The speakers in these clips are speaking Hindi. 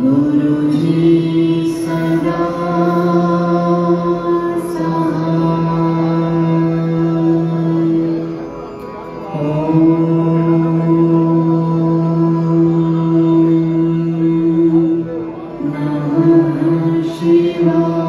Guru Ji Om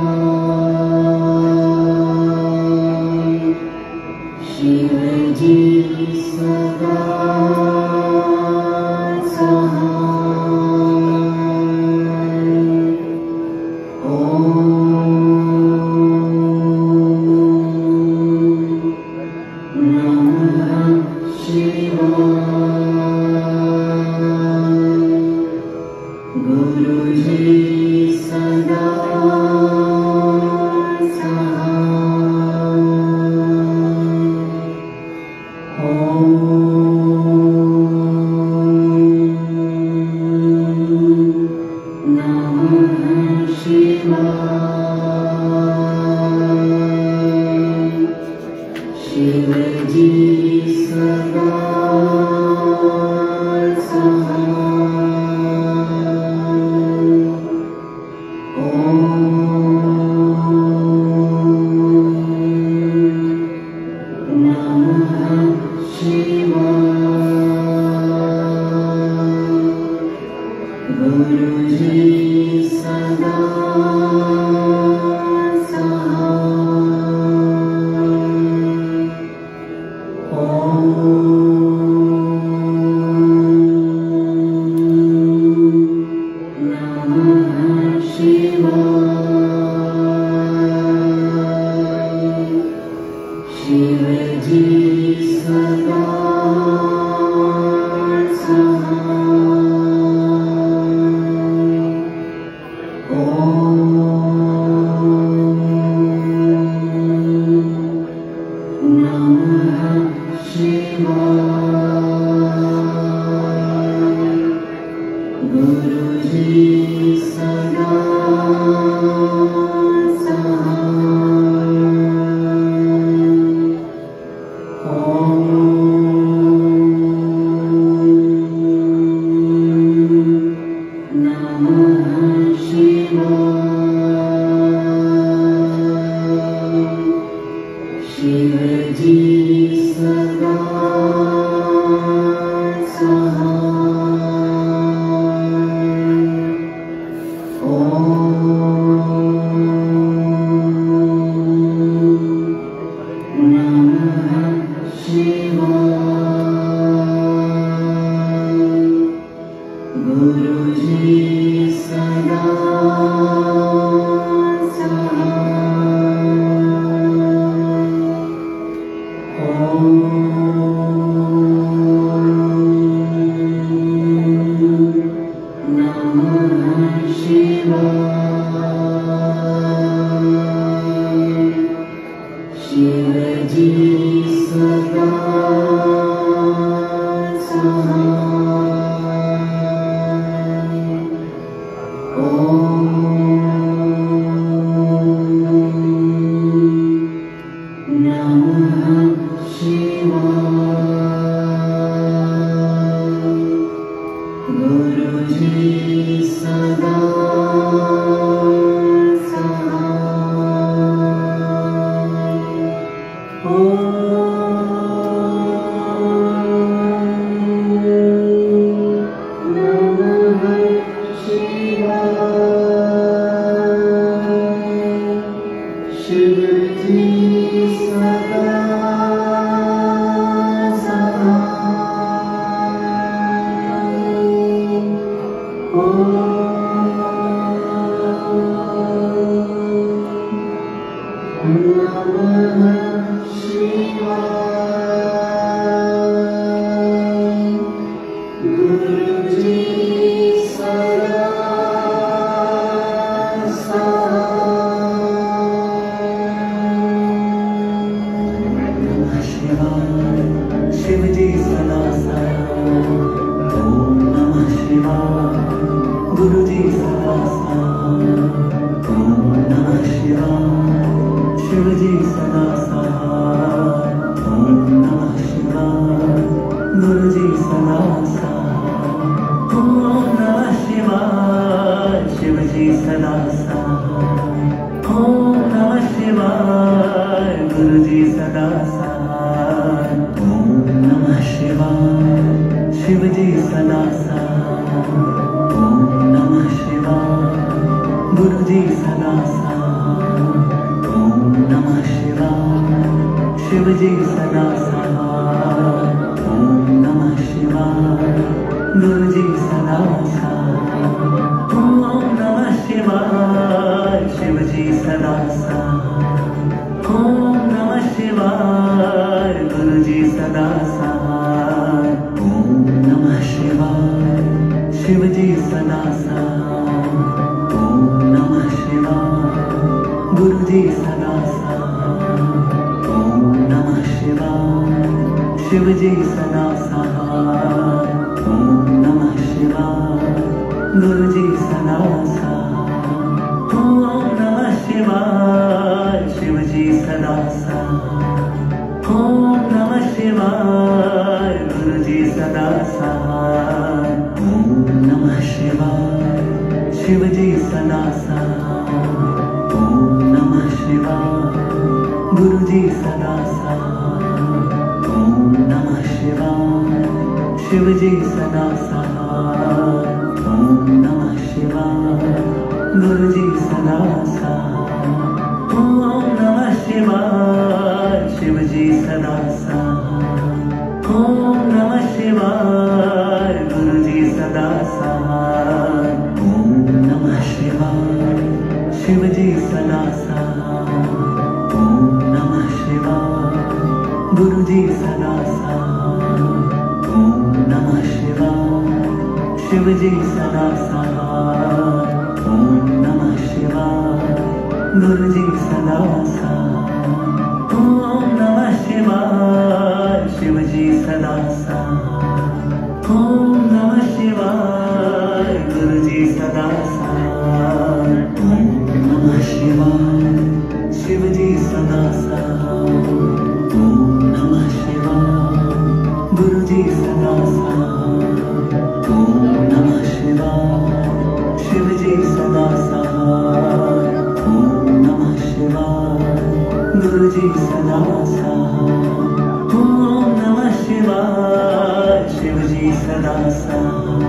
जी सदा सहाय। ओम नमः शिवाय। गुरु जी सदा सहाय। ओम नमः शिवाय। शिव जी सदा सहाय। ओम नमः शिवाय। गुरु जी सदा सहाय। ओम नमः शिवाय। शिव जी सदा सहाय। ओम नमः शिवाय। गुरु जी सदा सहाय। ओम नमः शिवाय। शिव जी सदा सहाय। ओम नमः शिवाय। गुरु जी सदा सहाय। ओम नमः शिवाय। शिव जी सदा सहाय। ओम नमः शिवाय। गुरु जी सदा सहाय। ओम नमः शिवाय। शिव जी सदा सहाय। ओम नमः शिवाय। गुरु जी सदा सहाय। ओम नमः शिवाय। शिव जी सदा सहाय। ओम नमः शिवाय। गुरु जी सदा सहाय। ओम नमः शिवाय। शिव जी सदा सहाय। ओम नमः शिवाय। गुरु जी सदा सहाय। ओम नमः शिवाय। शिव जी सदा सहाय। ओम नमः शिवाय। गुरु जी सदा सहाय। ओम नमः शिवाय। शिव जी सदा सहाय। ओम नमः शिवाय। गुरु जी सदा सहाय। ओम नमः शिवाय। शिव जी सदा सहाय। ओम नमः शिवाय। गुरु जी सदा सहाय। ओम नमः शिवाय। शिव जी सदा सहाय। ओम नमः शिवाय। गुरु जी सदा सहाय। ओम नमः शिवाय। शिव जी सदा सहाय। ओम नमः शिवाय। गुरु जी सदा सहाय। ओम नमः शिवाय। शिव जी सदा सहाय।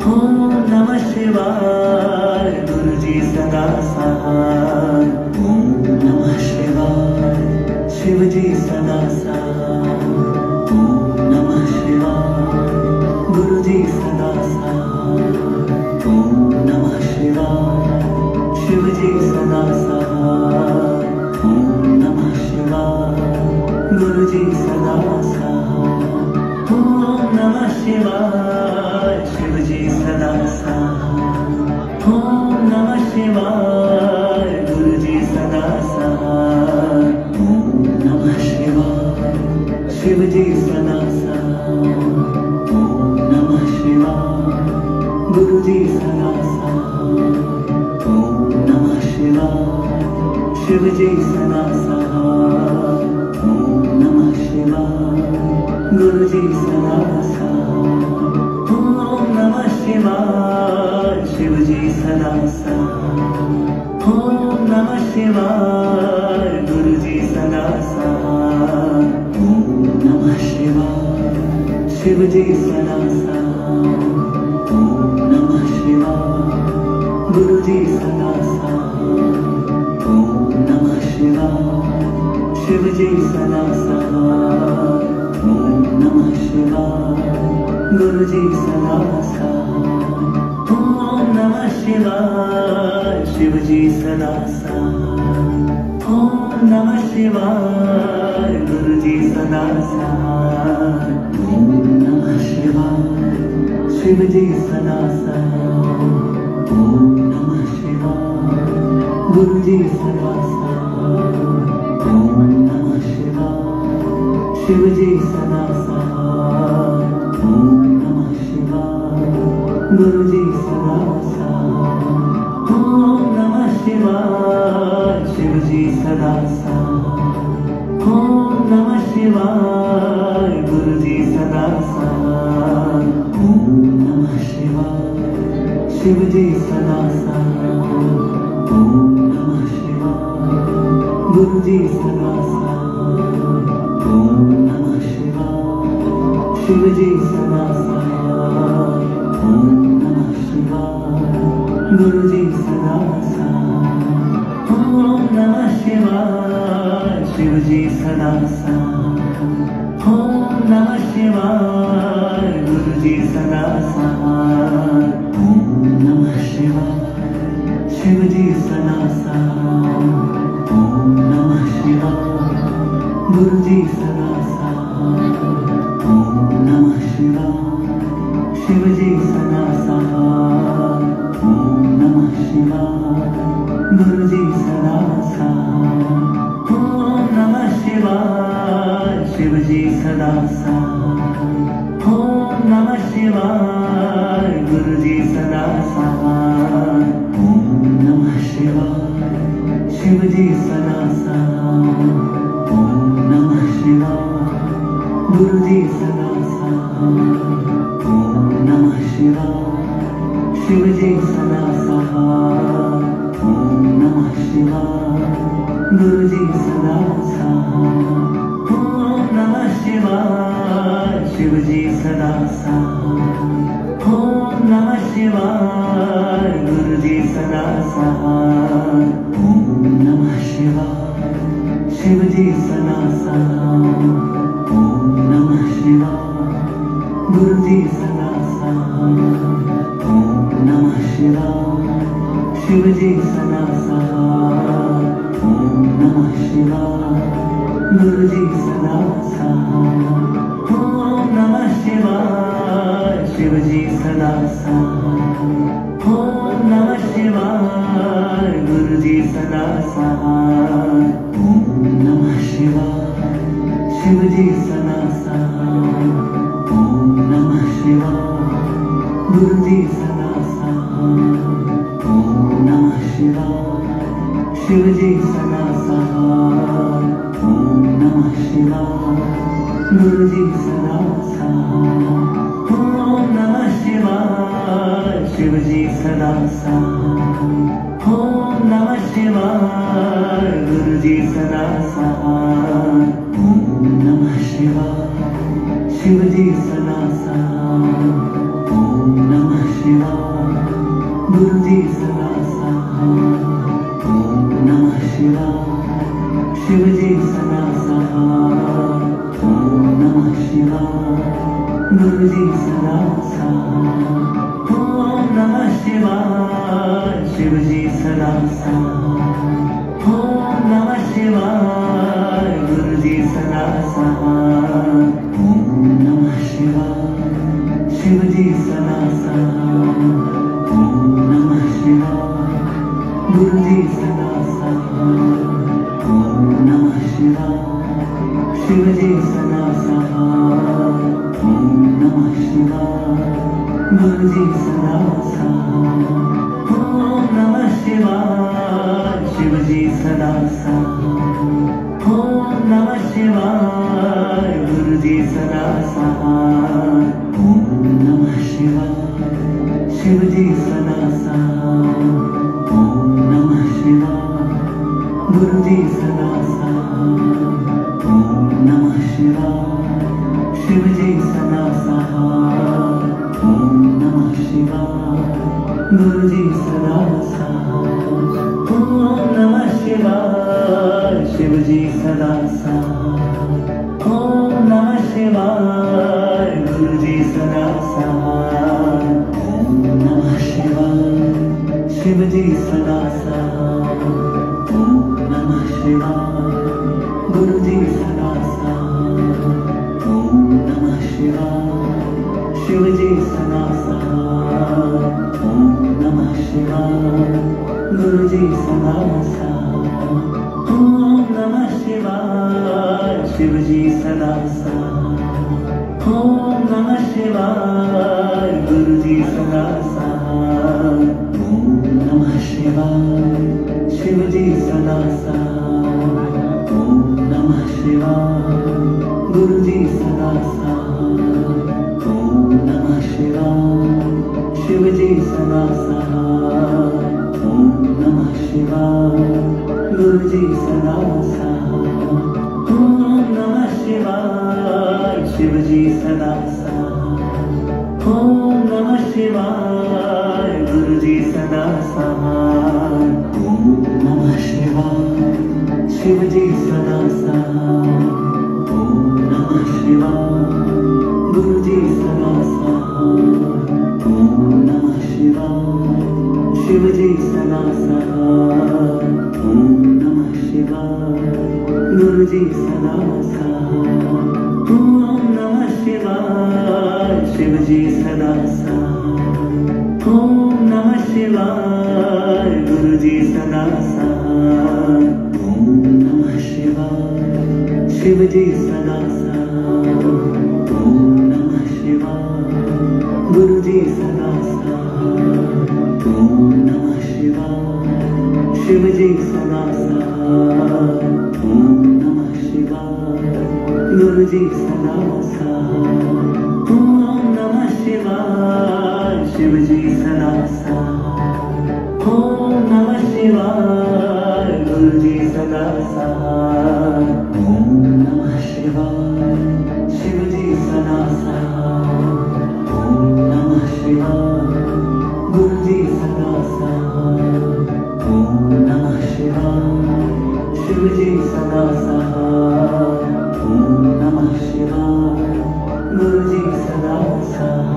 ओम नमः शिवाय। गुरु जी सदा सहाय। ओम नमः शिवाय। शिव जी सदा सहाय। ओम नमः शिवाय। गुरु जी सदा सहाय। ओम नमः शिवाय। शिव जी सदा सहाय। ओम नमः शिवाय। गुरु जी सदा सहाय। ओम नमः शिवाय। शिव जी सदा सहाय। ओम नमः शिवाय। गुरु जी सदा सहाय। ओम नमः शिवाय। शिव जी सदा सहाय। ओम नमः शिवाय। गुरु जी सदा सहाय। ओम नमः शिवाय। शिव जी सदा सहाय। ओम नमः शिवाय। गुरु जी सदा सहाय। ओम नमः शिवाय। शिव जी सदा सहाय। ओम नमः शिवाय। गुरु जी सदा सहाय। ओम नमः शिवाय। शिव जी सदा सहाय। ओम नमः शिवाय। गुरु जी सदा सहाय। ओम नमः शिवाय। शिव जी सदा सहाय। ओम नमः शिवाय। गुरु जी सदा सहाय। ओम नमः शिवाय। शिव जी सदा सहाय। ओम नमः शिवाय। गुरु जी सदा सहाय। ओम नमः शिवाय। शिव जी सदा सहाय। ओम नमः शिवाय। गुरु जी सदा सहाय। ओम नमः शिवाय। शिव जी सदा सहाय। ओम नमः शिवाय। गुरु जी सदा सहाय। ओम नमः शिवाय। शिव जी सदा सहाय। ओम नमः शिवाय। गुरु जी सदा सहाय। ओम नमः शिवाय। शिव जी सदा सहाय। ओम नमः शिवाय। गुरु जी सदा सहाय। ओम नमः शिवाय। शिव जी सदा सहाय। ओम नमः शिवाय। गुरु जी सदा सहाय। ओम नमः शिवाय शिव जी सदा साथ। ओम नमः शिवाय गुरु जी सदा साथ। ओम नमः शिवाय शिव जी सदा साथ। ओम नमः शिवाय गुरु जी सदा साथ। ओम नमः शिवाय शिव जी सदा साथ। ओम नमः शिवाय गुरु जी सदा साथ। ओम नमः शिवाय शिव जी सदा साथ। ओम नमः शिवाय गुरु जी सदा साथ। ओम नमः शिवाय शिव जी सदा साथ। ओम नमः शिवाय गुरु जी सदा साथ। ओम नमः शिवाय शिव जी सदा साथ। ओम नमः शिवाय गुरु जी सदा साथ। ओम नमः शिवाय शिव जी सदा साथ। ओम नमः शिवाय गुरु जी सदा साथ। ओम नमः शिवाय शिव जी सदा साथ। ओम नमः शिवाय गुरु जी सदा साथ। ओम नमः शिवाय शिव जी सदा साथ। ओम नमः शिवाय गुरु जी सदा साथ। ओम नमः शिवाय शिव जी सदा साथ। ओम नमः शिवाय गुरु जी सदा साथ। ओम नमः शिवाय शिव जी सदा साथ। ओम नमः शिवाय गुरु जी सदा साथ। ओम नमः शिवाय शिव जी सदा साथ। ओम नमः शिवाय गुरु जी सदा साथ। ओम नमः शिवाय शिव जी सदा साथ। ओम नमः शिवाय गुरु जी सदा साथ। ओम नमः शिवाय शिव जी सदा साथ। ओम नमः शिवाय गुरु जी सदा साथ। ओम नमः शिवाय शिव जी सदा साथ। ओम नमः शिवाय गुरु जी सदा साथ। ओम नमः शिवाय शिव जी सदा साथ। ओम नमः शिवाय गुरु जी सदा साथ। ओम नमः शिवाय शिव जी सदा साथ। ओम नमः शिवाय गुरु जी सदा साथ। ओम नमः शिवाय शिव जी सदा साथ। ओम नमः शिवाय गुरु जी सदा साथ। ओम नमः शिवाय शिव जी सदा साथ। ओम नमः शिवाय गुरु जी सदा साथ। ओम नमः शिवाय शिव जी सदा साथ। ओम नमः शिवाय गुरु जी सदा साथ। ओम नमः शिवाय शिव जी सदा साथ। ओम नमः शिवाय गुरु जी सदा साथ। ओम नमः शिवाय शिव जी सदा साथ। ओम नमः शिवाय गुरु जी सदा साथ। ओम नमः शिवाय शिव जी सदा साथ। ओम नमः शिवाय गुरु जी सदा साथ। ओम नमः शिवाय शिव जी सदा साथ। ओम नमः शिवाय गुरु जी सदा साथ। ओम नमः शिवाय शिव जी सदा साथ। ओम नमः शिवाय गुरु जी सदा साथ। ओम नमः शिवाय शिव जी सदा साथ। ओम नमः शिवाय गुरु जी सदा साथ। ओम नमः शिवाय शिव जी सदा साथ। ओम नमः शिवाय गुरु जी सदा साथ। ओम नमः शिवाय शिव जी सदा साथ। ओम नमः शिवाय गुरु जी सदा साथ। ओम नमः शिवाय गुरु जी सदा साथ। ओम नमः शिवाय शिव जी सदा साथ। ओम नमः शिवाय गुरु जी सदा साथ। ओम नमः शिवाय शिव जी सदा साथ। ओम नमः शिवाय गुरु जी सदा साथ। ओम नमः शिवाय शिव जी सदा साथ। ओम नमः शिवाय गुरु जी सदा साथ। ओम नमः शिवाय शिव जी सदा साथ। ओम नमः शिवाय गुरु जी सदा साथ। ओम नमः शिवाय शिव जी सदा साथ। ओम नमः शिवाय गुरु जी सदा साथ। ओम नमः शिवाय शिव जी सदा साथ। ओम नमः शिवाय गुरु जी सदा साथ।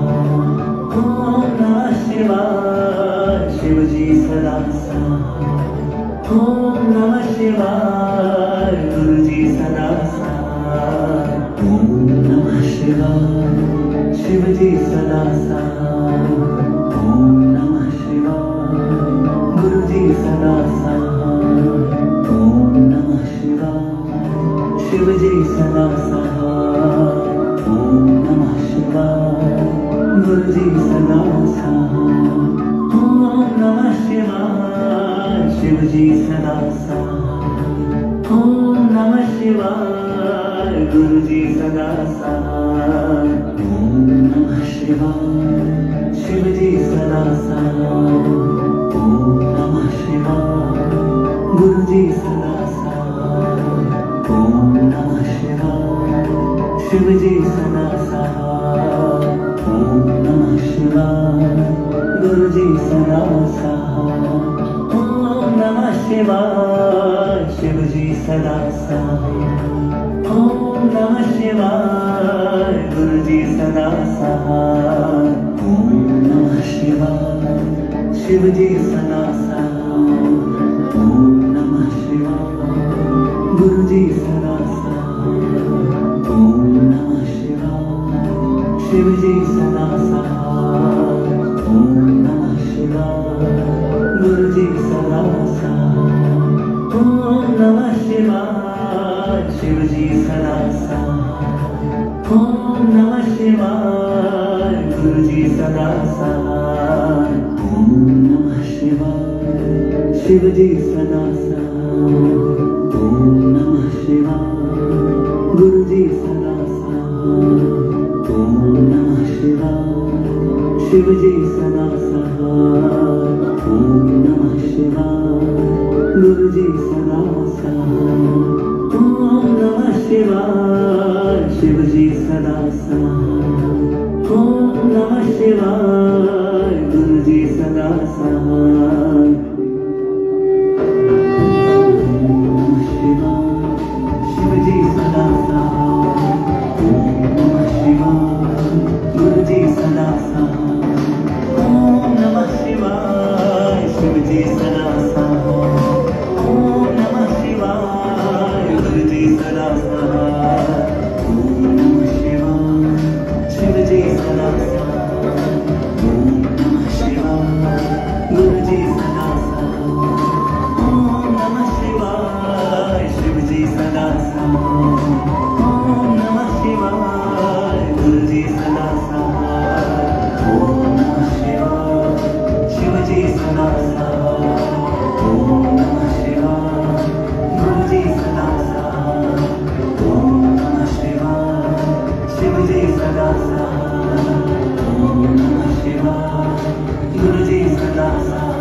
ओम नमः शिवाय शिव जी सदा साथ। ओम नमः शिवाय गुरु जी सदा साथ। ओम नमः शिवाय शिव जी सदा साथ। ओम नमः शिवाय गुरु जी सदा साथ। ओम नमः शिवाय शिव जी सदा साथ। ओम नमः शिवाय गुरु जी सदा साथ। ओम नमः शिवाय शिव जी सदा साथ। ओम नमः शिवाय गुरु जी सदा साथ। ओम नमः शिवाय शिव जी सदा साथ। ओम नमः शिवाय गुरु जी सदा साथ। ओम नमः शिवाय शिव जी सदा साथ। ओम नमः शिवाय गुरु जी सदा साथ। ओम नमः शिवाय शिव जी सदा साथ। ओम नमः शिवाय गुरु जी सदा साथ। ओम नमः शिवाय शिव जी सदा साथ। ओम नमः शिवाय गुरु जी सदा साथ। ओम नमः शिवाय शिव जी सदा साथ। ओम नमः शिवाय गुरु जी सदा साथ। ओम नमः शिवाय शिव जी सदा साथ। ओम नमः शिवाय गुरु जी सदा साथ। ओम नमः शिवाय शिव जी सदा साथ। ओम नमः शिवाय गुरु जी सदा साथ। ओम नमः शिवाय शिव जी सदा साथ। ओम नमः शिवाय गुरु जी सदा साथ। ओम नमः शिवाय शिव जी सदा साथ। ओम नमः शिवाय गुरु जी सदा साथ। ओम नमः शिवाय शिव जी सदा साथ। ओम नमः शिवाय गुरु जी सदा साथ। ओम नमः शिवाय शिव जी सदा साथ। ओम नमः शिवाय गुरु जी सदा साथ। ओम नमः शिवाय शिव जी सदा साथ। ओम नमः शिवाय गुरु जी सदा साथ। ओम नमः शिवाय शिव जी सदा साथ। ओम नमः शिवाय गुरु जी सदा साथ। ओम नमः शिवाय शिव जी सदा साथ। ओम नमः शिवाय गुरु जी सदा साथ। ओम नमः शिवाय शिव जी सदा साथ। ओम नमः शिवाय गुरु जी सदा साथ।